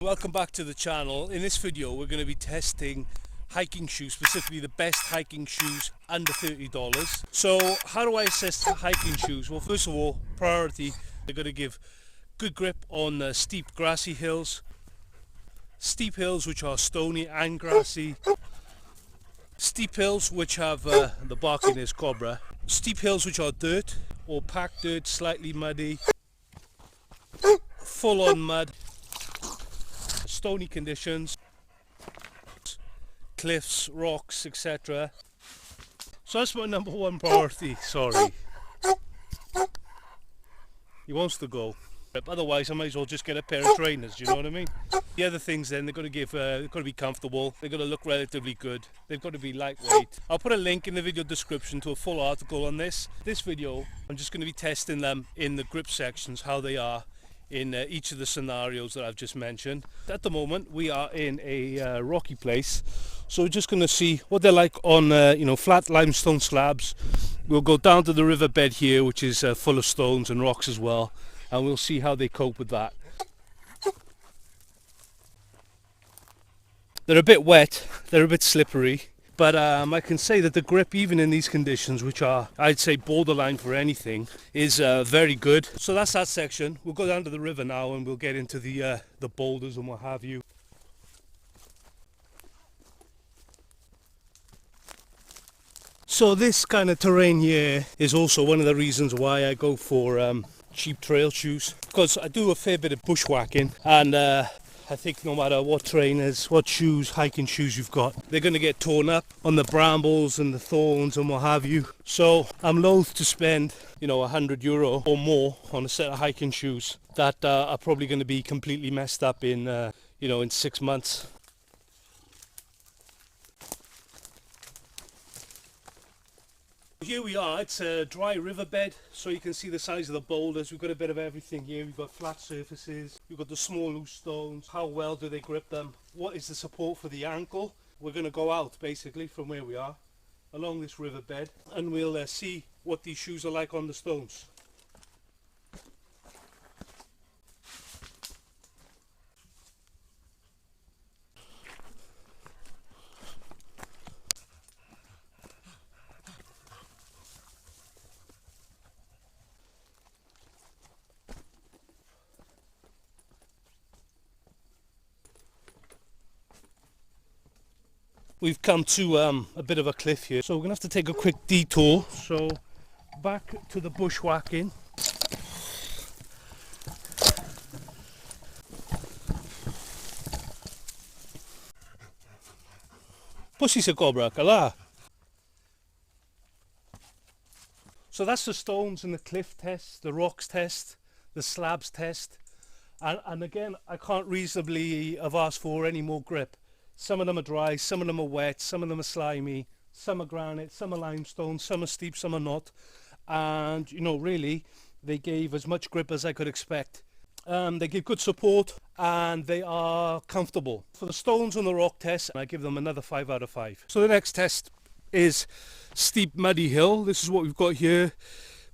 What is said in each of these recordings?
Welcome back to the channel. In this video we're going to be testing hiking shoes, specifically the best hiking shoes under $30. So how do I assess hiking shoes? Well, first of all, priority, they're going to give good grip on steep grassy hills, steep hills which are stony and grassy, steep hills which have the barkiness cobra, steep hills which are dirt or packed dirt, slightly muddy, full on mud, stony conditions, cliffs, rocks, etc. So that's my number one priority. Sorry, he wants to go. Otherwise, I might as well just get a pair of trainers. Do you know what I mean? The other things then, they're going to be comfortable. They're going to look relatively good. They've got to be lightweight. I'll put a link in the video description to a full article on this. This video, I'm just going to be testing them in the grip sections, how they are in each of the scenarios that I've just mentioned. At the moment we are in a rocky place, so we're just going to see what they're like on flat limestone slabs. We'll go down to the riverbed here, which is full of stones and rocks as well, and we'll see how they cope with that. They're a bit wet, they're a bit slippery, but I can say that the grip, even in these conditions, which are, I'd say, borderline for anything, is very good. So that's that section. We'll go down to the river now and we'll get into the boulders and what have you. So this kind of terrain here is also one of the reasons why I go for cheap trail shoes, because I do a fair bit of bushwhacking, and I think no matter what trainers, what shoes, hiking shoes you've got, they're going to get torn up on the brambles and the thorns and what have you. So I'm loath to spend, €100 or more on a set of hiking shoes that are probably going to be completely messed up in 6 months. Here we are, it's a dry riverbed, so you can see the size of the boulders. We've got a bit of everything here. We've got flat surfaces, we've got the small loose stones. How well do they grip them? What is the support for the ankle? We're going to go out basically from where we are along this riverbed, and we'll see what these shoes are like on the stones. We've come to a bit of a cliff here, so we're going to have to take a quick detour. So back to the bushwhacking. Pussy se cobra, kala. So that's the stones and the cliff test, the rocks test, the slabs test. And again, I can't reasonably have asked for any more grip. Some of them are dry, some of them are wet, some of them are slimy, some are granite, some are limestone, some are steep, some are not. And, really, they gave as much grip as I could expect. They give good support and they are comfortable. For the stones and the rock test, I give them another 5 out of 5. So the next test is steep muddy hill. This is what we've got here.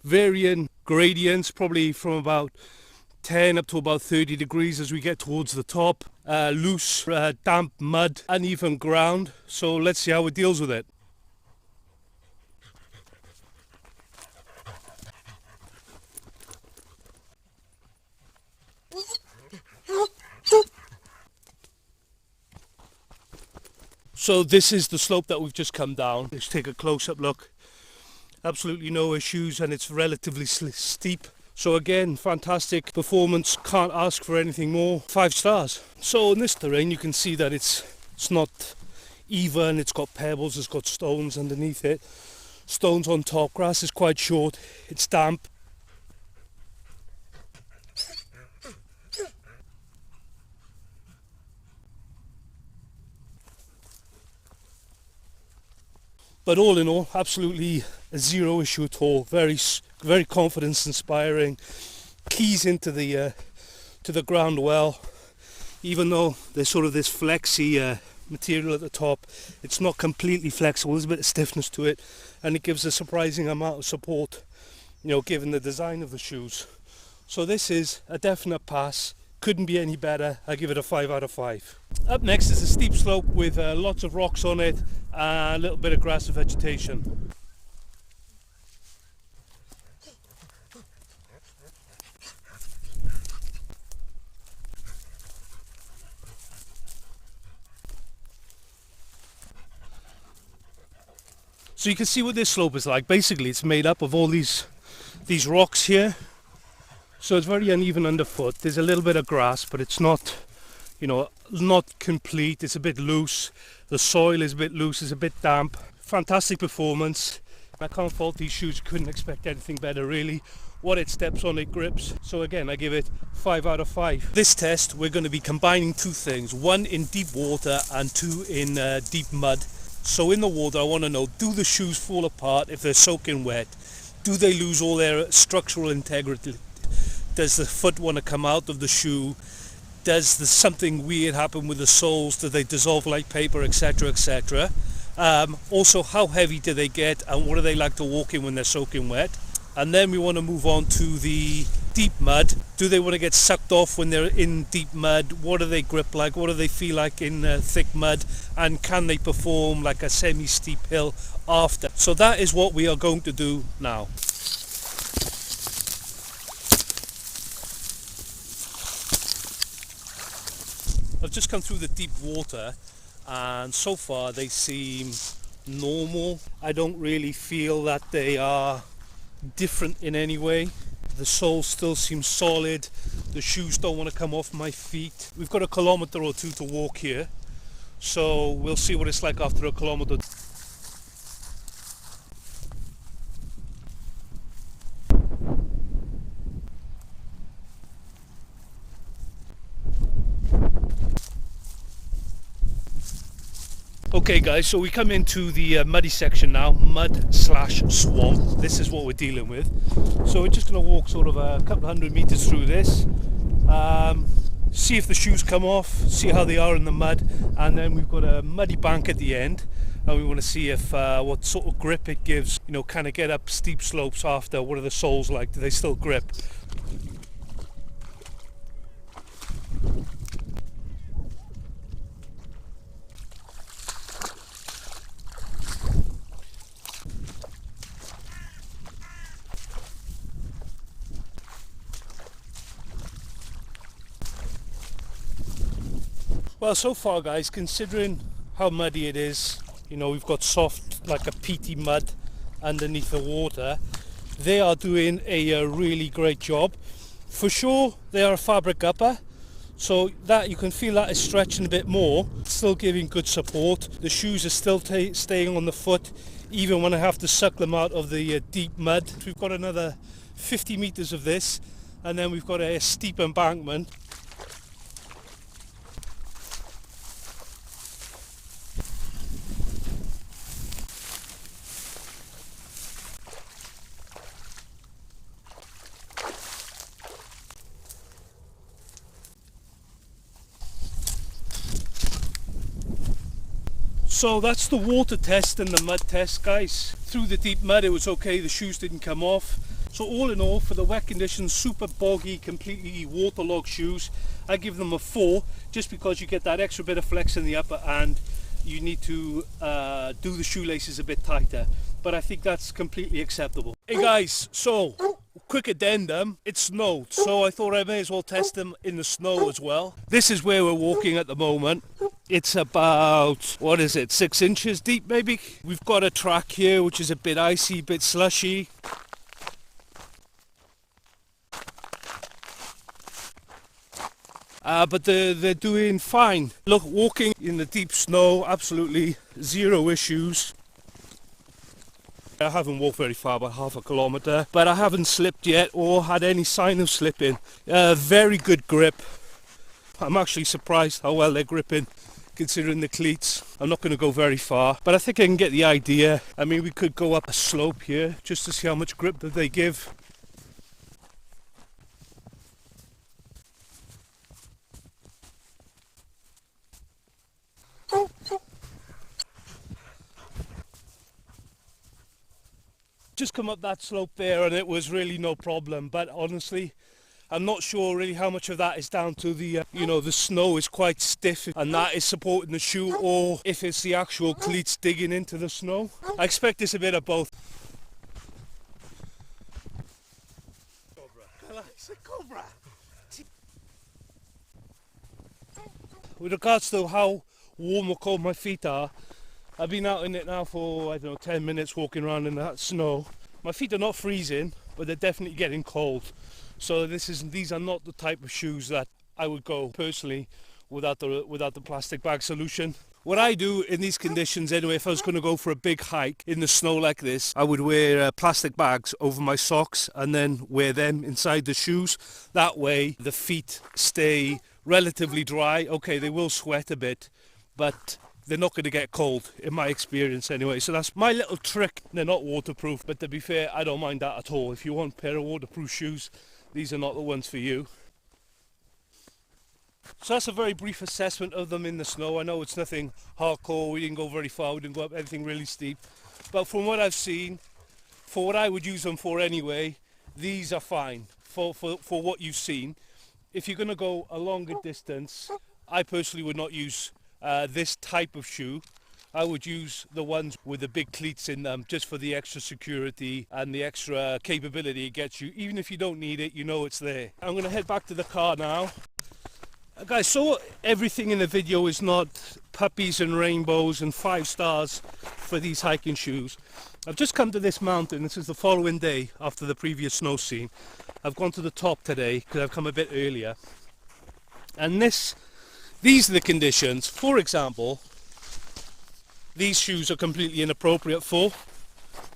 Varying gradients, probably from about 10 up to about 30 degrees as we get towards the top. Loose, damp mud, uneven ground. So let's see how it deals with it. So this is the slope that we've just come down. Let's take a close-up look. Absolutely no issues, and it's relatively steep. So again, fantastic performance, can't ask for anything more, 5 stars. So in this terrain you can see that it's not even, it's got pebbles, it's got stones underneath it, stones on top, grass is quite short, it's damp. But all in all, absolutely zero issue at all. Very confidence inspiring. Keys into the ground well. Even though there's sort of this flexy material at the top, it's not completely flexible. There's a bit of stiffness to it, and it gives a surprising amount of support, given the design of the shoes. So this is a definite pass. couldn't be any better. I give it a 5 out of 5. Up next is a steep slope with lots of rocks on it and a little bit of grass and vegetation. So you can see what this slope is like. Basically it's made up of all these rocks here. So it's very uneven underfoot. There's a little bit of grass, but it's not, you know, not complete. It's a bit loose. The soil is a bit loose, it's a bit damp. Fantastic performance. I can't fault these shoes. Couldn't expect anything better really. What it steps on, it grips. So again, I give it 5 out of 5. This test, we're going to be combining two things. One in deep water and two in deep mud. So in the water, I want to know, do the shoes fall apart if they're soaking wet? Do they lose all their structural integrity? Does the foot want to come out of the shoe? Does something weird happen with the soles? Do they dissolve like paper, etc., etc.? Also, how heavy do they get and what do they like to walk in when they're soaking wet? And then we want to move on to the deep mud. Do they want to get sucked off when they're in deep mud? What do they grip like? What do they feel like in thick mud? And can they perform like a semi-steep hill after? So that is what we are going to do now. I've just come through the deep water and so far they seem normal. I don't really feel that they are different in any way. The soles still seem solid. The shoes don't want to come off my feet. We've got a kilometre or two to walk here, so we'll see what it's like after a kilometre. Okay guys, so we come into the muddy section now, mud slash swamp. This is what we're dealing with. So we're just going to walk sort of a couple hundred meters through this, see if the shoes come off, see how they are in the mud, and then we've got a muddy bank at the end and we want to see if what sort of grip it gives. You know, kind of get up steep slopes after. What are the soles like? Do they still grip? Well, so far guys, considering how muddy it is, you know, we've got soft, like a peaty mud underneath the water, they are doing a really great job. For sure, they are a fabric upper, so that you can feel that is stretching a bit more, still giving good support. The shoes are still staying on the foot, even when I have to suck them out of the deep mud. We've got another 50 meters of this, and then we've got a steep embankment. So that's the water test and the mud test, guys. Through the deep mud it was okay, the shoes didn't come off. So all in all, for the wet conditions, super boggy, completely waterlogged shoes, I give them a 4, just because you get that extra bit of flex in the upper and you need to do the shoelaces a bit tighter. But I think that's completely acceptable. Hey guys, so quick addendum, it snowed, so I thought I may as well test them in the snow as well. This is where we're walking at the moment. It's about, what is it, 6 inches deep maybe? We've got a track here which is a bit icy, a bit slushy. But they're doing fine. Look, walking in the deep snow, absolutely zero issues. I haven't walked very far, about half a kilometre, but I haven't slipped yet or had any sign of slipping. Very good grip. I'm actually surprised how well they're gripping considering the cleats. I'm not going to go very far, but I think I can get the idea. I mean, we could go up a slope here just to see how much grip that they give. Just come up that slope there and it was really no problem, but honestly I'm not sure really how much of that is down to the, you know, the snow is quite stiff and that is supporting the shoe, or if it's the actual cleats digging into the snow. I expect it's a bit of both. Cobra. With regards to how warm or cold my feet are, I've been out in it now for, I don't know, 10 minutes walking around in that snow. My feet are not freezing, but they're definitely getting cold. So these are not the type of shoes that I would go personally without the plastic bag solution. What I do in these conditions anyway, if I was going to go for a big hike in the snow like this, I would wear plastic bags over my socks and then wear them inside the shoes. That way the feet stay relatively dry. Okay, they will sweat a bit, but they're not going to get cold, in my experience anyway. So that's my little trick. They're not waterproof, but to be fair, I don't mind that at all. If you want a pair of waterproof shoes, these are not the ones for you. So that's a very brief assessment of them in the snow. I know it's nothing hardcore, we didn't go very far, we didn't go up anything really steep. But from what I've seen, for what I would use them for anyway, these are fine for what you've seen. If you're going to go a longer distance, I personally would not use this type of shoe. I would use the ones with the big cleats in them just for the extra security and the extra capability it gets you. Even if you don't need it, you know it's there. I'm going to head back to the car now. Guys, so everything in the video is not puppies and rainbows and 5 stars for these hiking shoes. I've just come to this mountain. This is the following day after the previous snow scene. I've gone to the top today because I've come a bit earlier. And these are the conditions. For example, these shoes are completely inappropriate for.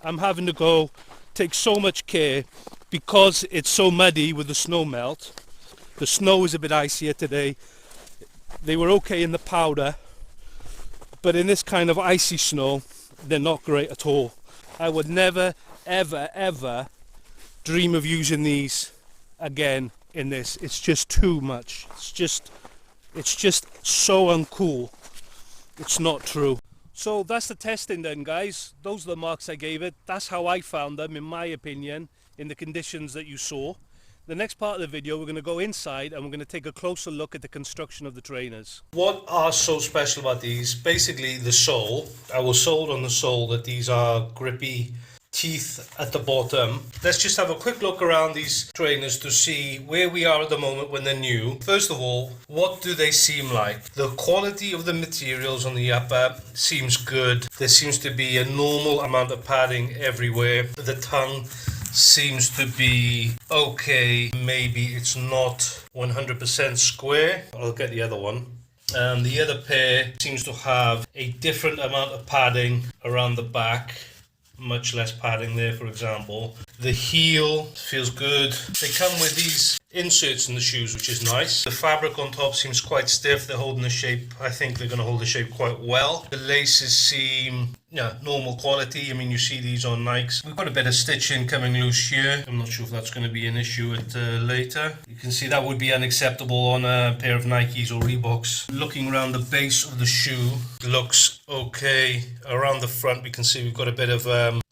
I'm having to go take so much care because it's so muddy with the snow melt. The snow is a bit icier today. They were okay in the powder, but in this kind of icy snow, they're not great at all. I would never, ever, ever dream of using these again in this. It's just too much. It's just so uncool. It's not true. So that's the testing then, guys. Those are the marks I gave it. That's how I found them, in my opinion, in the conditions that you saw. The next part of the video, we're going to go inside and we're going to take a closer look at the construction of the trainers. What are so special about these? Basically the sole. I was sold on the sole that these are grippy teeth at the bottom. Let's just have a quick look around these trainers to see where we are at the moment when they're new. First of all, what do they seem like? The quality of the materials on the upper seems good. There seems to be a normal amount of padding everywhere. The tongue seems to be okay. Maybe it's not 100% square. I'll get the other one. And the other pair seems to have a different amount of padding around the back. Much less padding there, for example. The heel feels good. They come with these inserts in the shoes, which is nice. The fabric on top seems quite stiff. They're holding the shape. I think they're going to hold the shape quite well. The laces seem normal quality. I mean, you see these on Nikes. We've got a bit of stitching coming loose here. I'm not sure if that's going to be an issue later. You can see that would be unacceptable on a pair of Nikes or Reeboks. Looking around the base of the shoe, looks okay. Around the front, we can see we've got a bit of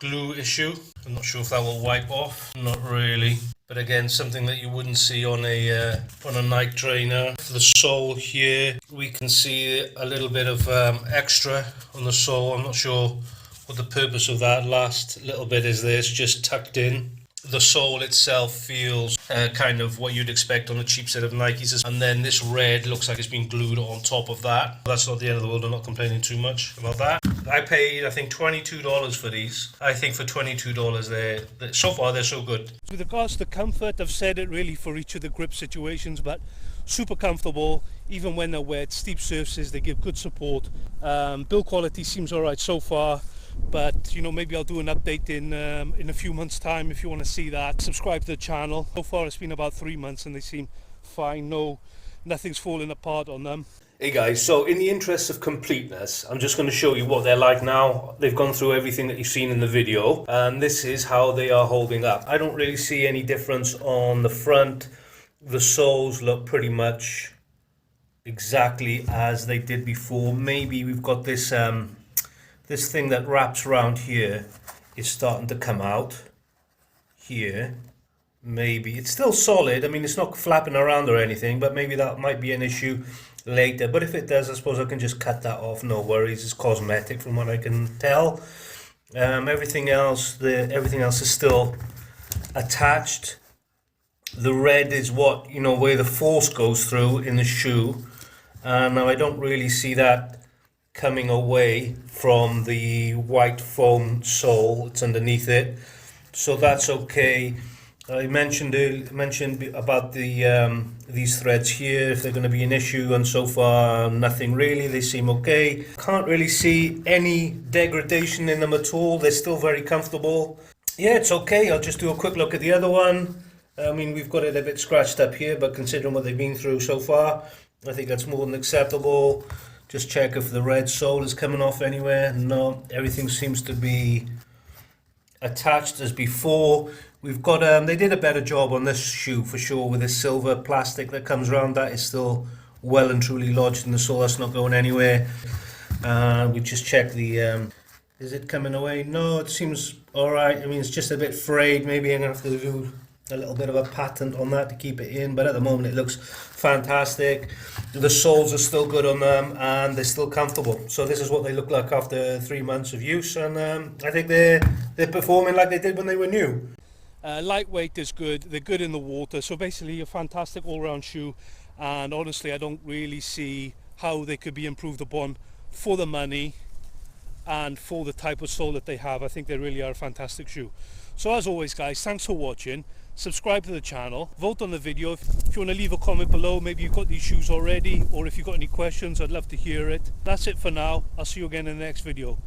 glue issue. I'm not sure if that will wipe off. Not really. But again, something that you wouldn't see on a Nike trainer. For the sole here, we can see a little bit of extra on the sole. I'm not sure what the purpose of that last little bit is there. It's just tucked in. The sole itself feels kind of what you'd expect on a cheap set of Nikes. And then this red looks like it's been glued on top of that. That's not the end of the world. I'm not complaining too much about that. I paid, I think, $22 for these. I think for $22, so far they're so good. With regards to comfort, I've said it really for each of the grip situations, but super comfortable, even when they're wet. Steep surfaces, they give good support. Build quality seems alright so far. But maybe I'll do an update in a few months' time if you want to see that. Subscribe to the channel. So far it's been about 3 months and they seem fine. Nothing's falling apart on them. Hey guys, so in the interest of completeness, I'm just going to show you what they're like now. They've gone through everything that you've seen in the video, and this is how they are holding up. I don't really see any difference on the front. The soles look pretty much exactly as they did before. Maybe we've got this this thing that wraps around here is starting to come out here. maybe. It's still solid. I mean, it's not flapping around or anything, but maybe that might be an issue later. But if it does, I suppose I can just cut that off. No worries. It's cosmetic from what I can tell. Everything else is still attached. The red is what, where the force goes through in the shoe. And now I don't really see that coming away from the white foam sole. It's underneath it, so that's okay. I mentioned about these threads here, if they're going to be an issue, and so far nothing really. They seem okay. Can't really see any degradation in them at all. They're still very comfortable. Yeah, it's okay. I'll just do a quick look at the other one. I mean, we've got it a bit scratched up here, but considering what they've been through so far, I think that's more than acceptable. Just check if the red sole is coming off anywhere. No, everything seems to be attached as before. We've got they did a better job on this shoe for sure with this silver plastic that comes around. That is still well and truly lodged in the sole. That's not going anywhere. We just check the is it coming away? No, it seems all right. I mean, it's just a bit frayed. Maybe I'm gonna have to do a little bit of a patent on that to keep it in, but at the moment it looks fantastic. The soles are still good on them and they're still comfortable. So this is what they look like after 3 months of use, and I think they're performing like they did when they were new. Lightweight is good, they're good in the water, so basically a fantastic all-round shoe, and honestly I don't really see how they could be improved upon for the money and for the type of sole that they have. I think they really are a fantastic shoe. So as always guys, thanks for watching. Subscribe to the channel, vote on the video. If you want to leave a comment below, maybe you've got these shoes already, or if you've got any questions, I'd love to hear it. That's it for now. I'll see you again in the next video.